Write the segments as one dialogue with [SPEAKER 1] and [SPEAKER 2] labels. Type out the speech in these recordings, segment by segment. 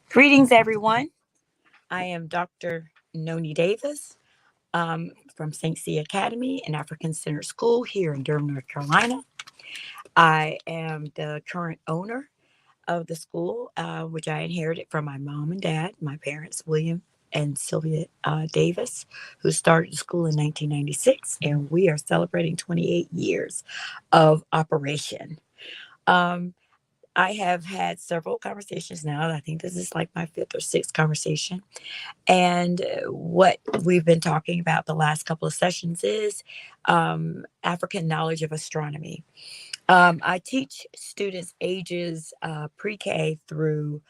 [SPEAKER 1] Greetings, everyone. I am Dr. Noni Davis from St. C Academy and African Center School here in Durham, North Carolina. I am the current owner of the school, which I inherited from my mom and dad, my parents, William and Sylvia Davis, who started the school in 1996, and we are celebrating 28 years of operation. Um, I have had several conversations now. I think this is like my fifth or sixth conversation. And what we've been talking about the last couple of sessions is African knowledge of astronomy. I teach students ages pre K through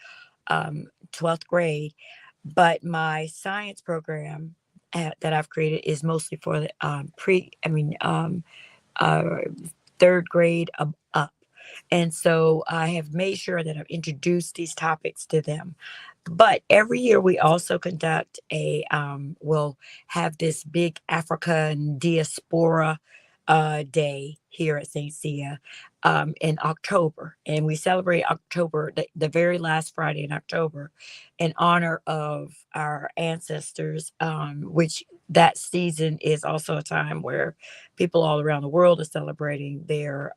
[SPEAKER 1] 12th grade, but my science program that I've created is mostly for the uh, third grade up. And so I have made sure that I've introduced these topics to them. But every year we also conduct we'll have this big African diaspora day here at St. Cia in October. And we celebrate October, the very last Friday in October, in honor of our ancestors, which that season is also a time where people all around the world are celebrating their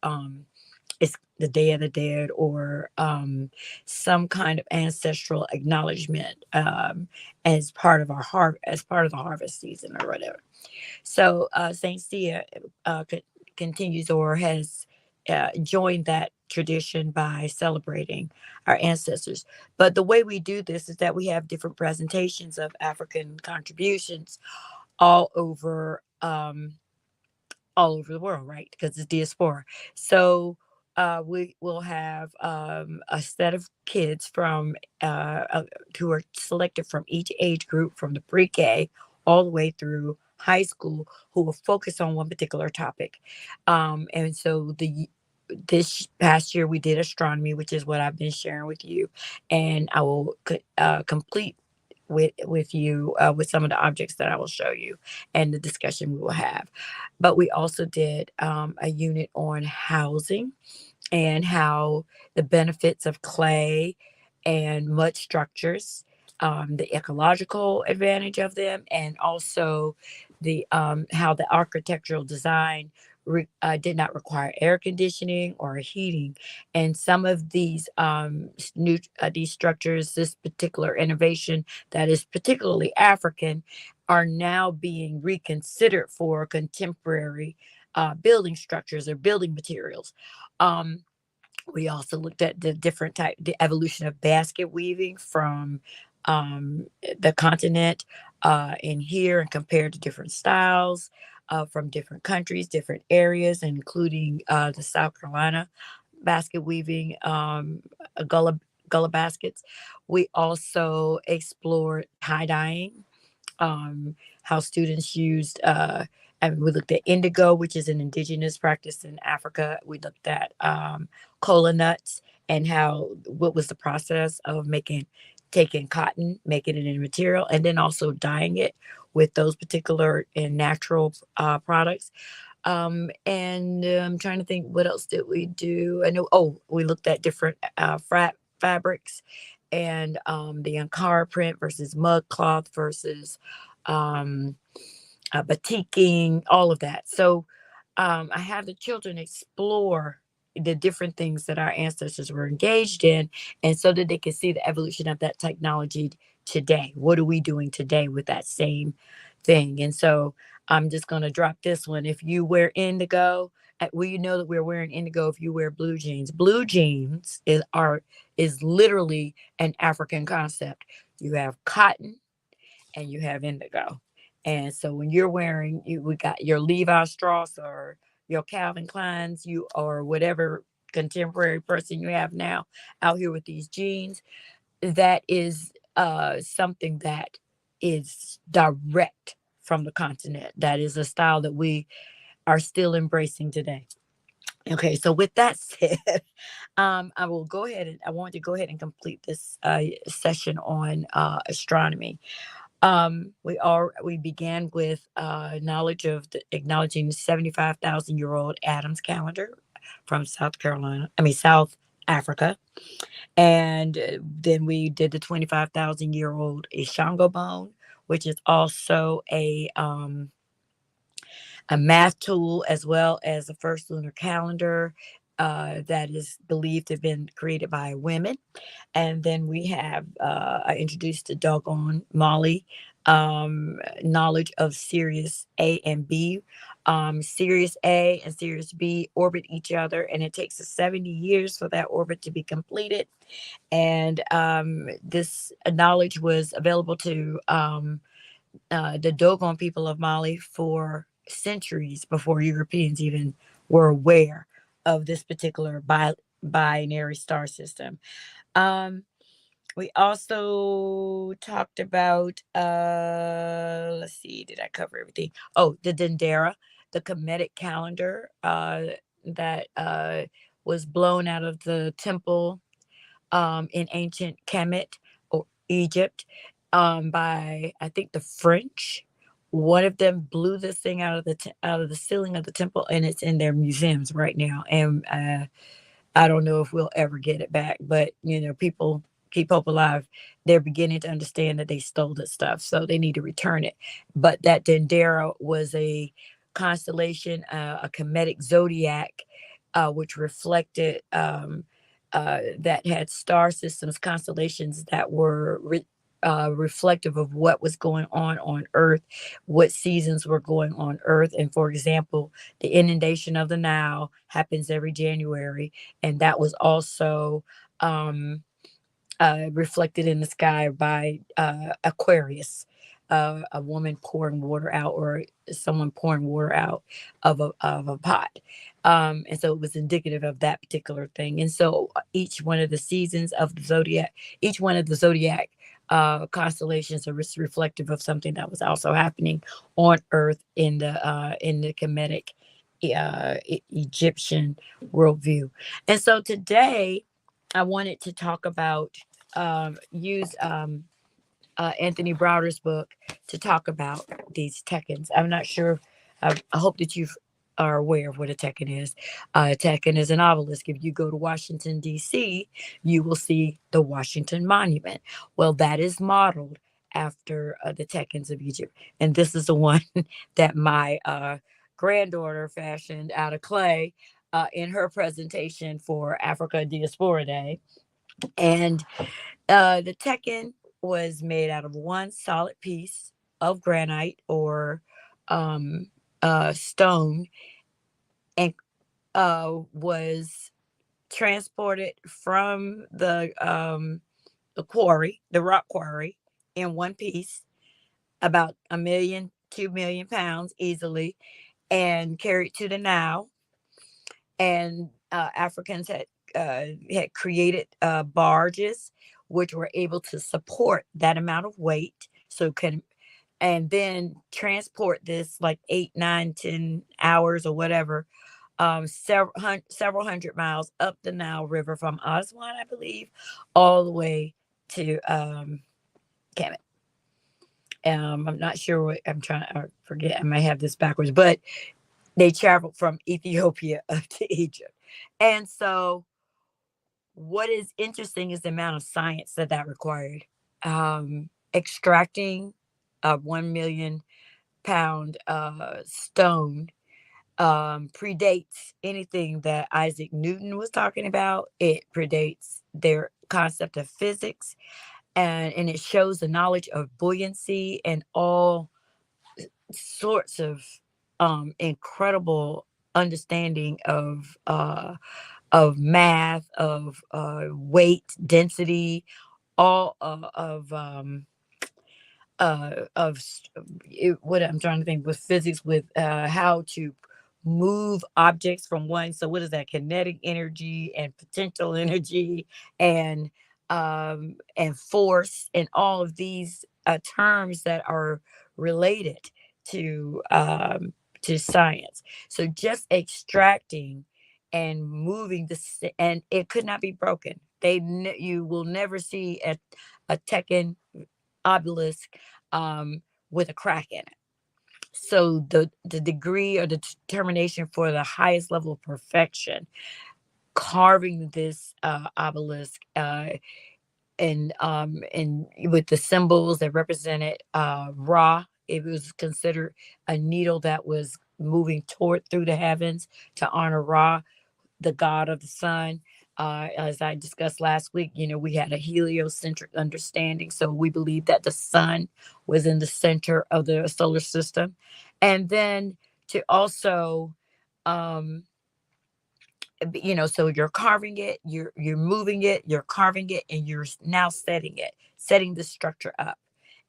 [SPEAKER 1] it's the Day of the Dead or some kind of ancestral acknowledgement as part of as part of the harvest season or whatever. So Saint Cia continues or has joined that tradition by celebrating our ancestors. But the way we do this is that we have different presentations of African contributions all over. All over the world, right? Because it's diaspora. So we will have a set of kids who are selected from each age group, from the pre-K all the way through high school, who will focus on one particular topic. And so this past year we did astronomy, which is what I've been sharing with you, and I will complete with you with some of the objects that I will show you and the discussion we will have. But we also did a unit on housing and how the benefits of clay and mud structures, the ecological advantage of them, and also the how the architectural design did not require air conditioning or heating, and some of these these structures, this particular innovation that is particularly African, are now being reconsidered for contemporary building structures or building materials. Um, we also looked at the evolution of basket weaving from the continent in here and compared to different styles from different countries, different areas, including the South Carolina basket weaving, gullah baskets. We also explored tie dyeing, how students used, and we looked at indigo, which is an indigenous practice in Africa. We looked at cola nuts and what was the process of taking cotton, making it in material, and then also dyeing it with those particular and natural products. And I'm trying to think, what else did we do? I know, we looked at different fabrics and the Ankara print versus mud cloth versus um, batiking, all of that. So I have the children explore the different things that our ancestors were engaged in, and so that they can see the evolution of that technology today. What are we doing today with that same thing? And so I'm just going to drop this one. If you wear indigo, well, you know that we're wearing indigo if you wear blue jeans. Blue jeans is literally an African concept. You have cotton and you have indigo. And so when you're wearing, we got your Levi Strauss or your Calvin Kleins, you or whatever contemporary person you have now out here with these jeans, that is something that is direct from the continent. That is a style that we are still embracing today. Okay, so with that said, I will go ahead and I want to go ahead and complete this session on astronomy. We began with knowledge of acknowledging the 75,000-year-old Adams calendar from South Africa. And then we did the 25,000-year-old Ishango bone, which is also a math tool as well as the first lunar calendar that is believed to have been created by women. And then we have I introduced the doggone Molly knowledge of Sirius A and B. Sirius A and Sirius B orbit each other, and it takes us 70 years for that orbit to be completed. And this knowledge was available to the Dogon people of Mali for centuries before Europeans even were aware of this particular binary star system. Um, we also talked about let's see, did I cover everything? Oh, the Dendera, the Kemetic calendar that was blown out of the temple in ancient Kemet or Egypt by I think the French. One of them blew this thing out of out of the ceiling of the temple, and it's in their museums right now. And I don't know if we'll ever get it back, but people keep hope alive. They're beginning to understand that they stole this stuff, so they need to return it. But that Dendera was a constellation, a Kemetic zodiac, which reflected that had star systems, constellations that were reflective of what was going on Earth, what seasons were going on Earth. And for example, the inundation of the Nile happens every January, and that was also um, reflected in the sky by Aquarius, a woman pouring water out, or someone pouring water out of a pot. And so it was indicative of that particular thing. And so each one of the seasons of the zodiac, each one of the zodiac constellations are reflective of something that was also happening on Earth in the Kemetic Egyptian worldview. And so today I wanted to talk about use Anthony Browder's book to talk about these Tekkens. I'm not sure. I hope that you are aware of what a Tekken is. A Tekken is an obelisk. If you go to Washington, D.C., you will see the Washington Monument. Well, that is modeled after the Tekkens of Egypt. And this is the one that my granddaughter fashioned out of clay in her presentation for Africa Diaspora Day. And the Tekken was made out of one solid piece of granite or um, stone, and was transported from the quarry, the rock quarry, in one piece, about 2 million pounds easily, and carried to the Nile. And Africans had created barges which were able to support that amount of weight, so can and then transport this like 8, 9, 10 hours or whatever, several hundred miles up the Nile River from Aswan, I believe, all the way to Kemet. I'm not sure what I'm trying. I forget. I may have this backwards, but they traveled from Ethiopia up to Egypt. And so what is interesting is the amount of science that required. Extracting a 1 million pound stone predates anything that Isaac Newton was talking about. It predates their concept of physics, and it shows the knowledge of buoyancy and all sorts of incredible understanding of math, of weight, density, all of what I'm trying to think with physics, with how to move objects from one. So what is that? Kinetic energy and potential energy and force, and all of these terms that are related to science. So just extracting and moving this, and it could not be broken. You will never see a Tekken obelisk with a crack in it. So the degree or the determination for the highest level of perfection carving this obelisk, and with the symbols that represented Ra. It was considered a needle that was moving toward through the heavens to honor Ra, the god of the sun. As I discussed last week, we had a heliocentric understanding. So we believe that the sun was in the center of the solar system. And then to also, um, so you're carving it, you're moving it, you're carving it, and you're now setting the structure up.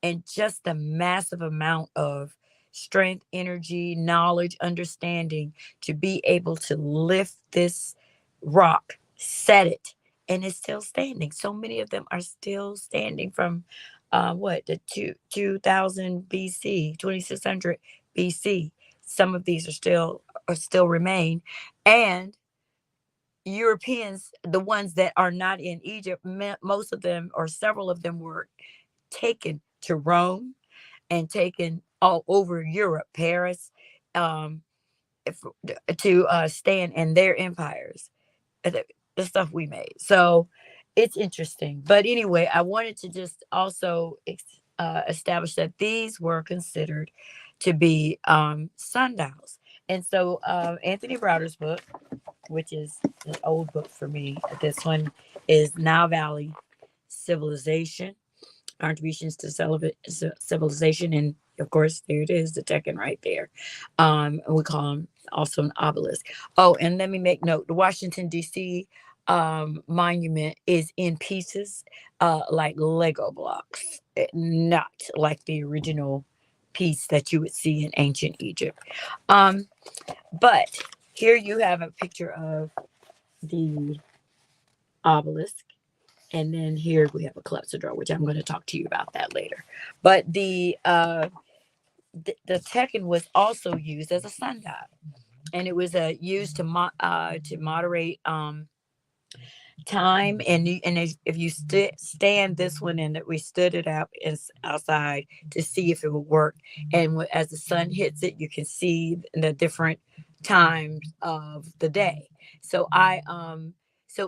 [SPEAKER 1] And just the massive amount of strength, energy, knowledge, understanding to be able to lift this rock, set it, and it's still standing. So many of them are still standing from what, the 2000 BC, 2600 BC. Some of these are still remain. And Europeans, the ones that are not in Egypt, most of them or several of them were taken to Rome and taken all over Europe, Paris, um, to stand in their empires, the stuff we made. So it's interesting. But anyway, I wanted to just also establish that these were considered to be sundials. And so Anthony Browder's book, which is an old book for me. This one is Nile Valley Civilization, Contributions to Civilization. And of course, there it is, the Tekken right there. And we call them also an obelisk. Oh, and let me make note, the Washington, D.C. Monument is in pieces, like Lego blocks, not like the original piece that you would see in ancient Egypt. Um, but here you have a picture of the obelisk. And then here we have a clepsydra, which I'm going to talk to you about that later. But the Tekken was also used as a sundial, and it was used to moderate time. And if you stand this one in, that we stood it up outside to see if it would work. And as the sun hits it, you can see the different times of the day. So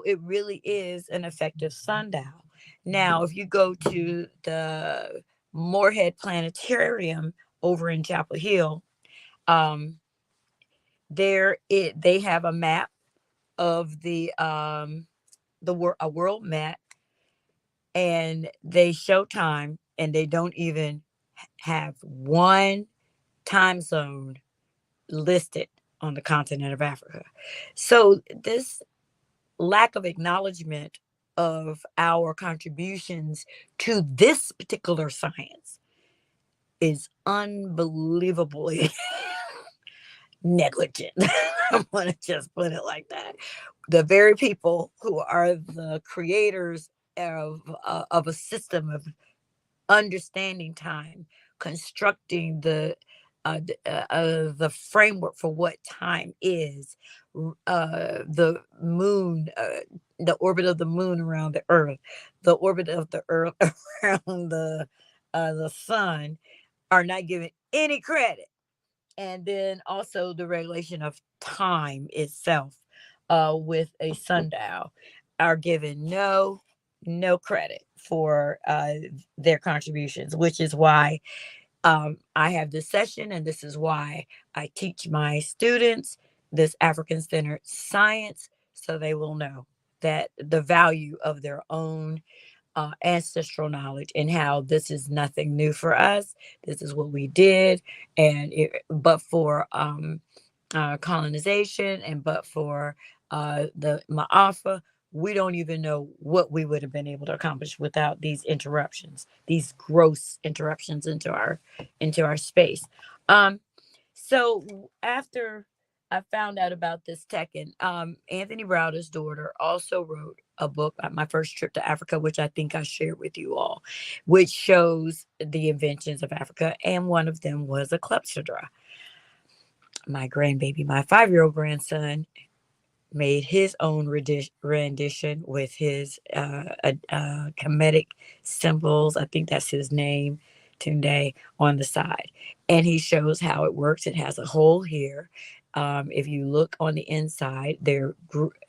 [SPEAKER 1] it really is an effective sundial. Now if you go to the Moorhead Planetarium over in Chapel Hill, um they have a map of a world map, and they show time, and they don't even have one time zone listed on the continent of Africa. So this lack of acknowledgement of our contributions to this particular science is unbelievably negligent. I'm going to just put it like that. The very people who are the creators of a system of understanding time, constructing the framework for what time is, the moon, the orbit of the moon around the Earth, the orbit of the Earth around the sun, are not given any credit. And then also the regulation of time itself, with a sundial, are given no credit for their contributions, which is why I have this session, and this is why I teach my students this African centered science, so they will know that the value of their own ancestral knowledge, and how this is nothing new for us. This is what we did, but for colonization, and but for the Ma'afa, we don't even know what we would have been able to accomplish without these interruptions, these gross interruptions into our space. Um, so after I found out about this Tekken, Anthony Browder's daughter also wrote a book, My First Trip to Africa, which I think I shared with you all, which shows the inventions of Africa, and one of them was a clepsydra. My grandbaby, my 5-year-old grandson, made his own rendition with his comedic symbols. I think that's his name, Tunde, on the side. And he shows how it works. It has a hole here. If you look on the inside,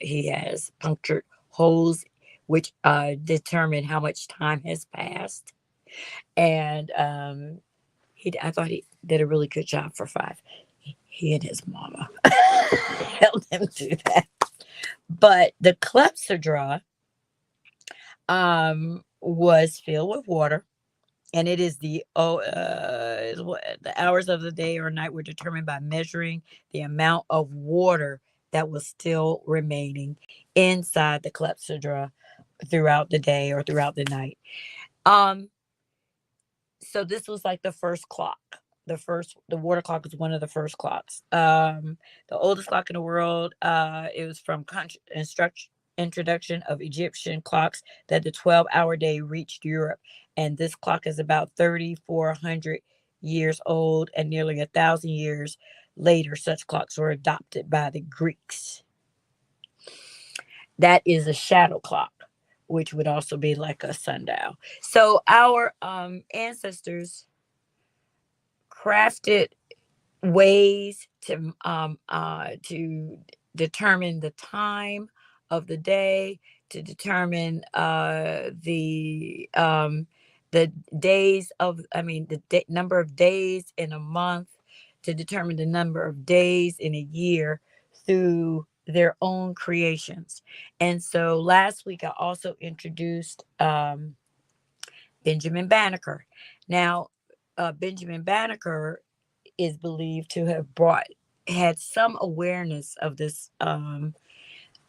[SPEAKER 1] he has punctured holes, which determine how much time has passed. And I thought he did a really good job for five. He and his mama helped him do that. But the clepsydra was filled with water, and it is the hours of the day or night were determined by measuring the amount of water that was still remaining inside the clepsydra throughout the day or throughout the night. Um, so this was like the first clock. The water clock was one of the first clocks. The oldest clock in the world. It was from introduction of Egyptian clocks that the 12-hour day reached Europe, and this clock is about 3,400 years old, and nearly 1,000 years later, such clocks were adopted by the Greeks. That is a shadow clock, which would also be like a sundial. So our ancestors crafted ways to determine the time of the day, to determine the days of I mean number of days in a month, to determine the number of days in a year through their own creations. And so last week I also introduced Benjamin Banneker. Now, Benjamin Banneker is believed to have had some awareness of this, of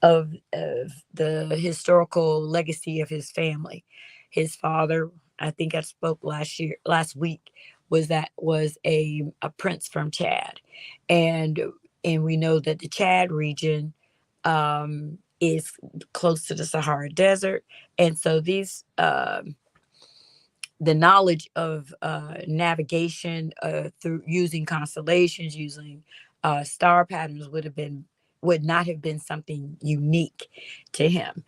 [SPEAKER 1] the historical legacy of his family. His father, I think I spoke last week, was a prince from Chad, and and we know that the Chad region is close to the Sahara Desert, and so the knowledge of navigation through using constellations, using star patterns would not have been something unique to him.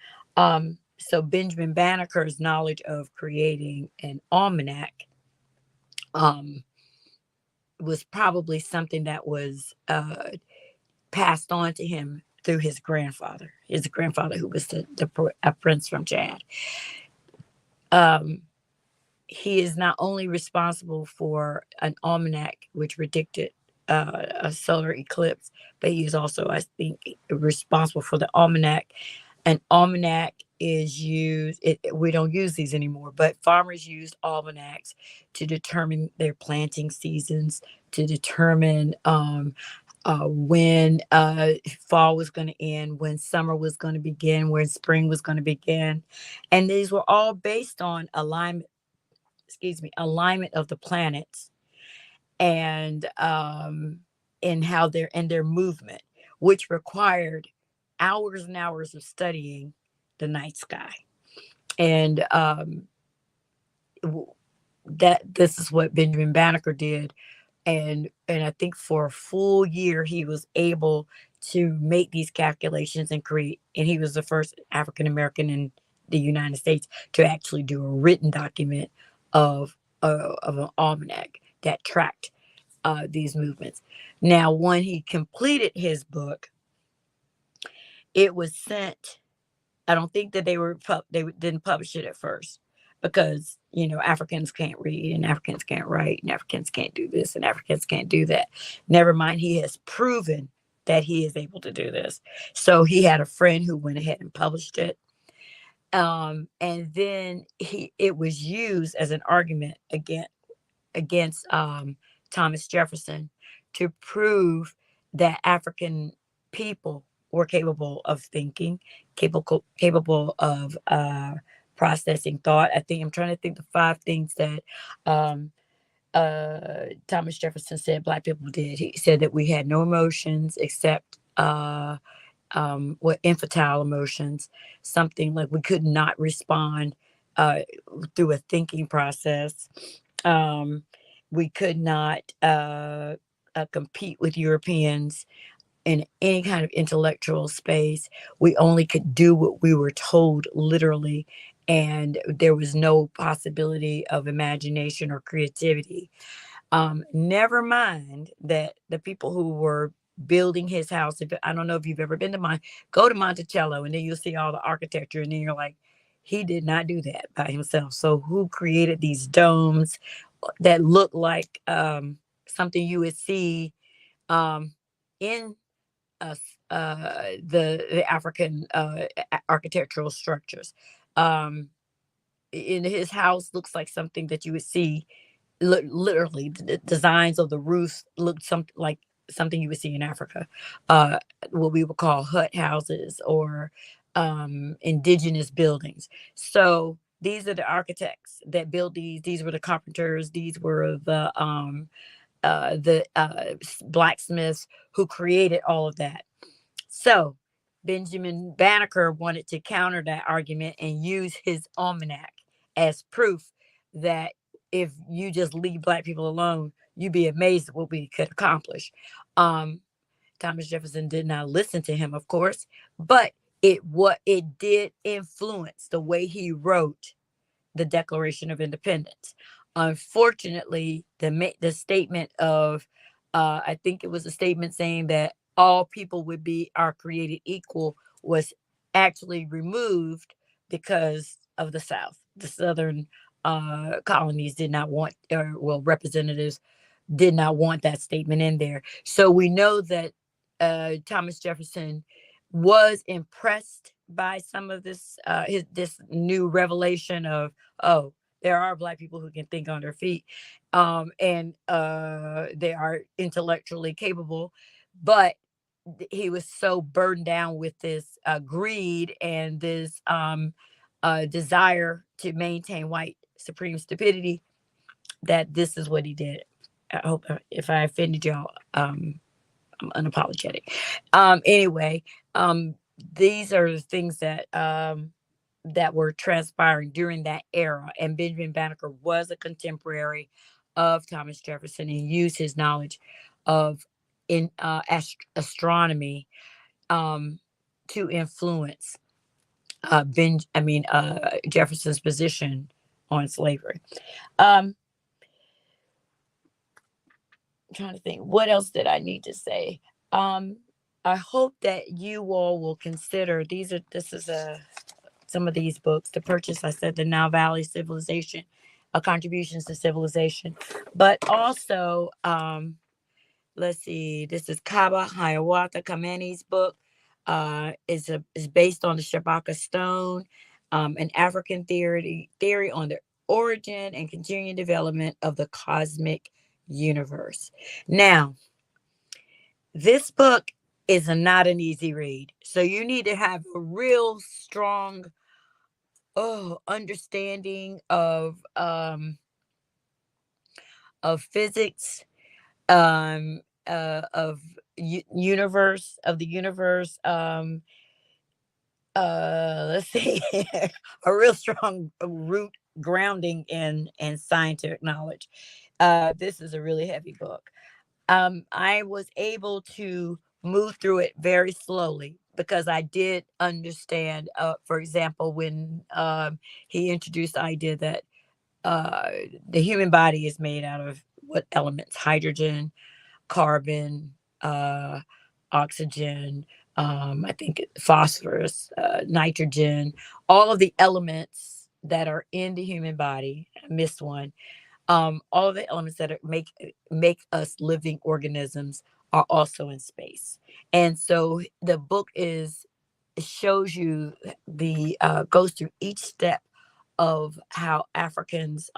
[SPEAKER 1] So Benjamin Banneker's knowledge of creating an almanac um, was probably something that was passed on to him through his grandfather who was a prince from Chad. Um, he is not only responsible for an almanac which predicted a solar eclipse, but he is also, I think, responsible for the almanac. An almanac is we don't use these anymore, but farmers used almanacs to determine their planting seasons, to determine when fall was going to end, when summer was going to begin, when spring was going to begin. And these were all based on alignment of the planets, and how their movement, which required hours and hours of studying the night sky. And that this is what Benjamin Banneker did, and I think for a full year he was able to make these calculations and create. And he was the first African American in the United States to actually do a written document of an almanac that tracked these movements. Now, when he completed his book, it was sent. I don't think that they didn't publish it at first, because Africans can't read and Africans can't write and Africans can't do this and Africans can't do that. Never mind, he has proven that he is able to do this. So he had a friend who went ahead and published it. And then it was used as an argument against Thomas Jefferson to prove that African people were capable of thinking, capable of processing thought. I think I'm trying to think the five things that Thomas Jefferson said Black people did. He said that we had no emotions except what infantile emotions, something like we could not respond through a thinking process. Um, we could not compete with Europeans in any kind of intellectual space. We only could do what we were told literally, and there was no possibility of imagination or creativity. Never mind that the people who were building his house. If I don't know if you've ever been to go to Monticello, and then you'll see all the architecture, and then you're like, he did not do that by himself. So who created these domes that look like something you would see um, in the African architectural structures? Um, in his house looks like something that you would see. Literally, the designs of the roofs look something like something you would see in Africa, uh, what we would call hut houses or indigenous buildings. So these are the architects that built these. These were the carpenters. These were the blacksmiths who created all of that. So Benjamin Banneker wanted to counter that argument and use his almanac as proof that if you just leave black people alone, you'd be amazed at what we could accomplish. Um, Thomas Jefferson did not listen to him, of course, but it did influence the way he wrote the Declaration of Independence. Unfortunately, the statement of I think it was a statement saying that all people are created equal was actually removed because of the South. The Southern colonies did not want, or well, representatives did not want that statement in there. So we know that Thomas Jefferson was impressed by some of this new revelation of, oh, there are black people who can think on their feet, and they are intellectually capable, but he was so burdened down with this greed and this desire to maintain white supreme stupidity that this is what he did. I hope if I offended y'all, I'm unapologetic. Anyway, these are the things that were transpiring during that era, and Benjamin Banneker was a contemporary of Thomas Jefferson and used his knowledge of in astronomy um, to influence Jefferson's position on slavery. Um, I'm trying to think, what else did I need to say? Um, I hope that you all will consider this is some of these books to purchase. I said the Now Valley Civilization, Contributions to Civilization, but also let's see, this is Kaba Hiawatha Kameni's book. Is based on the Shabaka Stone, an African theory on the origin and continuing development of the cosmic universe. Now, this book is not an easy read, so you need to have a real strong understanding of physics, of universe of the universe, let's see, a real strong root grounding in scientific knowledge. This is a really heavy book. I was able to move through it very slowly because I did understand, for example, when he introduced the idea that uh, the human body is made out of what elements? Hydrogen, carbon, oxygen, I think phosphorus, nitrogen, all of the elements that are in the human body. I missed one. All of the elements that make us living organisms are also in space. And so the book shows you the goes through each step of how Africans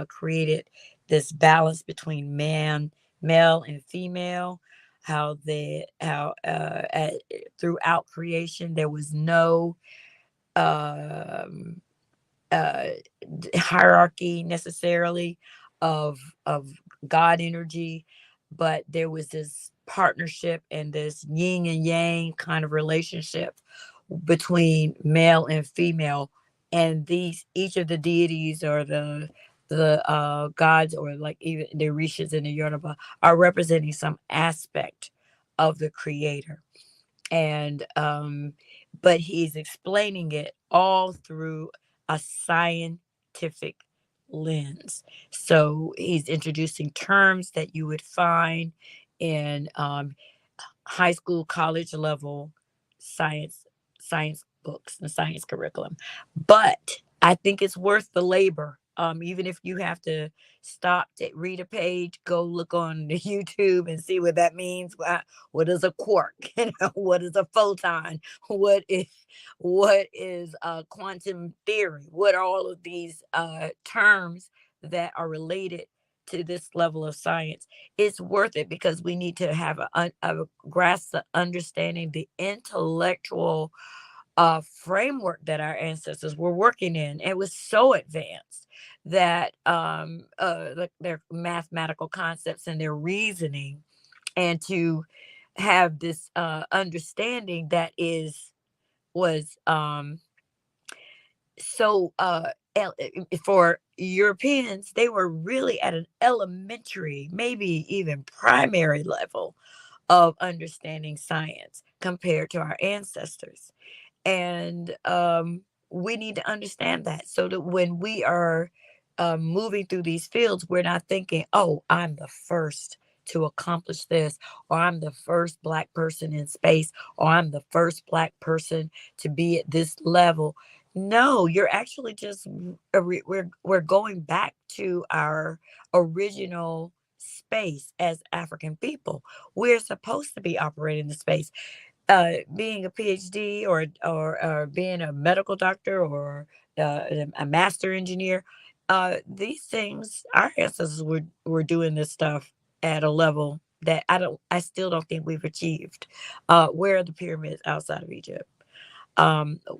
[SPEAKER 1] created this balance between male and female. How throughout creation there was no um, uh, hierarchy necessarily of God energy, but there was this partnership and this yin and yang kind of relationship between male and female, and these each of the deities or the gods, or like even the Rishas and the Yoruba, are representing some aspect of the creator. And but he's explaining it all through a scientific lens. So he's introducing terms that you would find in high school, college level science science books and science curriculum. But I think it's worth the labor. Even if you have to stop to read a page, go look on the YouTube and see what that means. What is a quark? What is a photon? What is quantum theory? What are all of these terms that are related to this level of science? It's worth it because we need to have a grasp of understanding the intellectual framework that our ancestors were working in. It was so advanced that their mathematical concepts and their reasoning, and to have this understanding that is was so for Europeans, they were really at an elementary, maybe even primary level of understanding science compared to our ancestors. And we need to understand that, so that when we are moving through these fields, we're not thinking, oh, I'm the first to accomplish this, or I'm the first Black person in space, or I'm the first Black person to be at this level. No, you're actually just we're going back to our original space as African people. We're supposed to be operating the space. Being a PhD, or being a medical doctor, or a master engineer, these things, our ancestors were doing this stuff at a level that I still don't think we've achieved. Where are the pyramids outside of Egypt?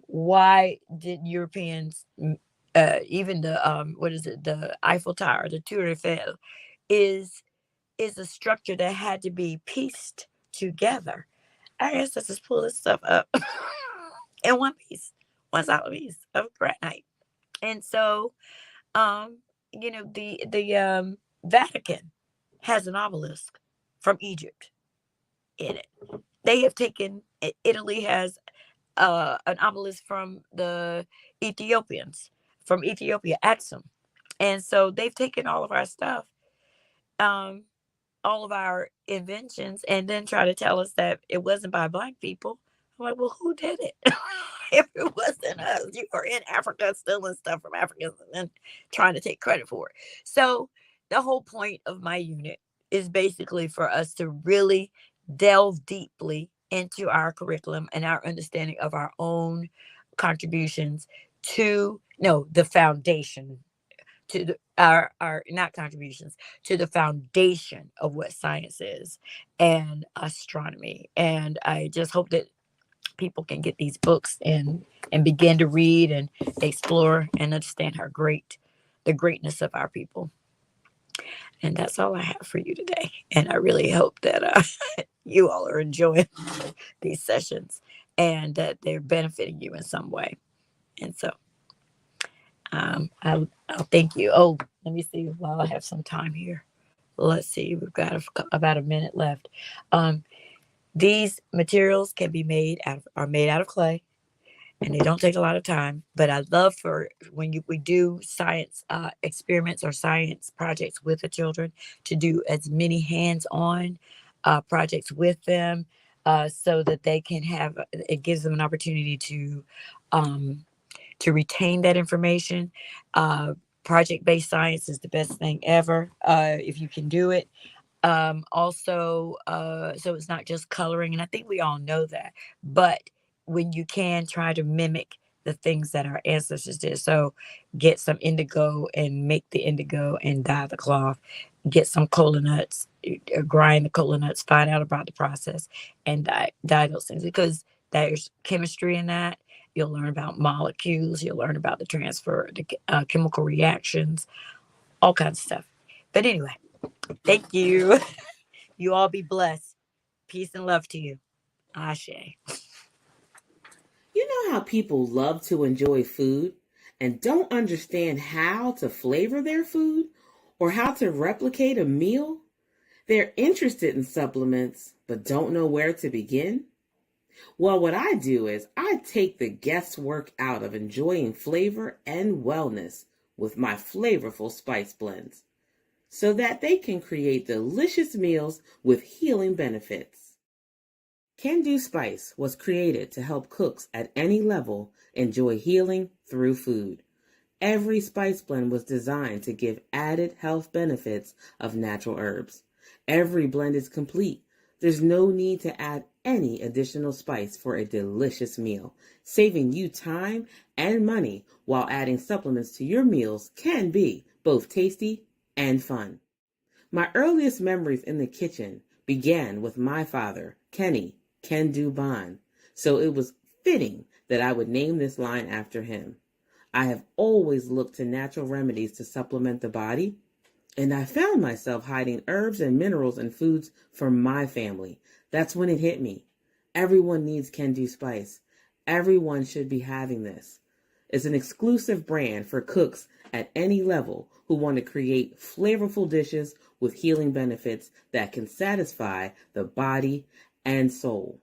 [SPEAKER 1] Why did Europeans, even the what is it, the Eiffel Tower, the Tour Eiffel, is is a structure that had to be pieced together. Our ancestors pull this stuff up in one piece, one solid piece of granite. And so, um, the Vatican has an obelisk from Egypt in it. They have taken Italy has an obelisk from the Ethiopians, from Ethiopia, Axum. And so they've taken all of our stuff, um, all of our inventions, and then try to tell us that it wasn't by Black people. I'm like, well, who did it? If it wasn't us, you are in Africa stealing stuff from Africans and then trying to take credit for it. So the whole point of my unit is basically for us to really delve deeply into our curriculum and our understanding of our own contributions to, no, the foundation, to our not contributions, to the foundation of what science is, and astronomy. And I just hope that people can get these books and begin to read and explore and understand how great the greatness of our people. And that's all I have for you today. And I really hope that you all are enjoying these sessions and that they're benefiting you in some way. And so I'll thank you. Oh, let me see while I have some time here. Let's see, we've got about a minute left. Um, these materials can be made out of clay, and they don't take a lot of time. But I love for when we do science experiments or science projects with the children, to do as many hands-on projects with them, so that they can have, it gives them an opportunity um, to retain that information. Project-based science is the best thing ever, if you can do it. Also, so it's not just coloring, and I think we all know that, but when you can try to mimic the things that our ancestors did. So get some indigo and make the indigo and dye the cloth. Get some cola nuts, grind the cola nuts, find out about the process, and dye those things, because there's chemistry in that. You'll learn about molecules. You'll learn about the transfer, the chemical reactions, all kinds of stuff. But anyway, thank you. You all be blessed. Peace and love to you. Ashe.
[SPEAKER 2] You know how people love to enjoy food and don't understand how to flavor their food or how to replicate a meal? They're interested in supplements but don't know where to begin? Well, what I do is I take the guesswork out of enjoying flavor and wellness with my flavorful spice blends so that they can create delicious meals with healing benefits. Can-Do Spice was created to help cooks at any level enjoy healing through food. Every spice blend was designed to give added health benefits of natural herbs. Every blend is complete. There's no need to add any additional spice for a delicious meal. Saving you time and money while adding supplements to your meals can be both tasty and fun. My earliest memories in the kitchen began with my father, Kenny Can-Do Bond, so it was fitting that I would name this line after him. I have always looked to natural remedies to supplement the body, and I found myself hiding herbs and minerals in foods for my family. That's when it hit me. Everyone needs Can-Do Spice. Everyone should be having this. It's an exclusive brand for cooks at any level who want to create flavorful dishes with healing benefits that can satisfy the body and soul.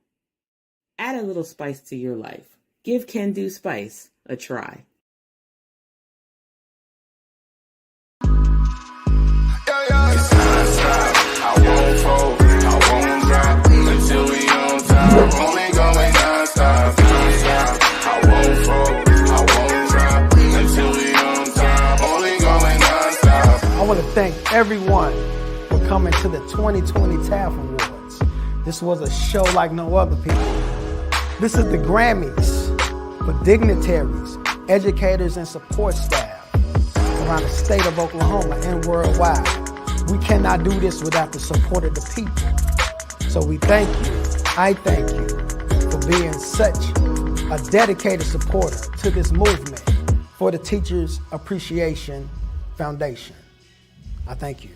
[SPEAKER 2] Add a little spice to your life. Give Can-Do Spice a try.
[SPEAKER 3] I won't fold, I won't drop until we on top. Only going non-stop, non-stop. I won't fold, I won't drop until we on top. Only going non-stop.
[SPEAKER 4] I want to thank everyone for coming to the 2020 TAF Awards. This was a show like no other, people. This is the Grammys for dignitaries, educators, and support staff around the state of Oklahoma and worldwide. We cannot do this without the support of the people. So we thank you, I thank you, for being such a dedicated supporter to this movement for the Teachers Appreciation Foundation. I thank you.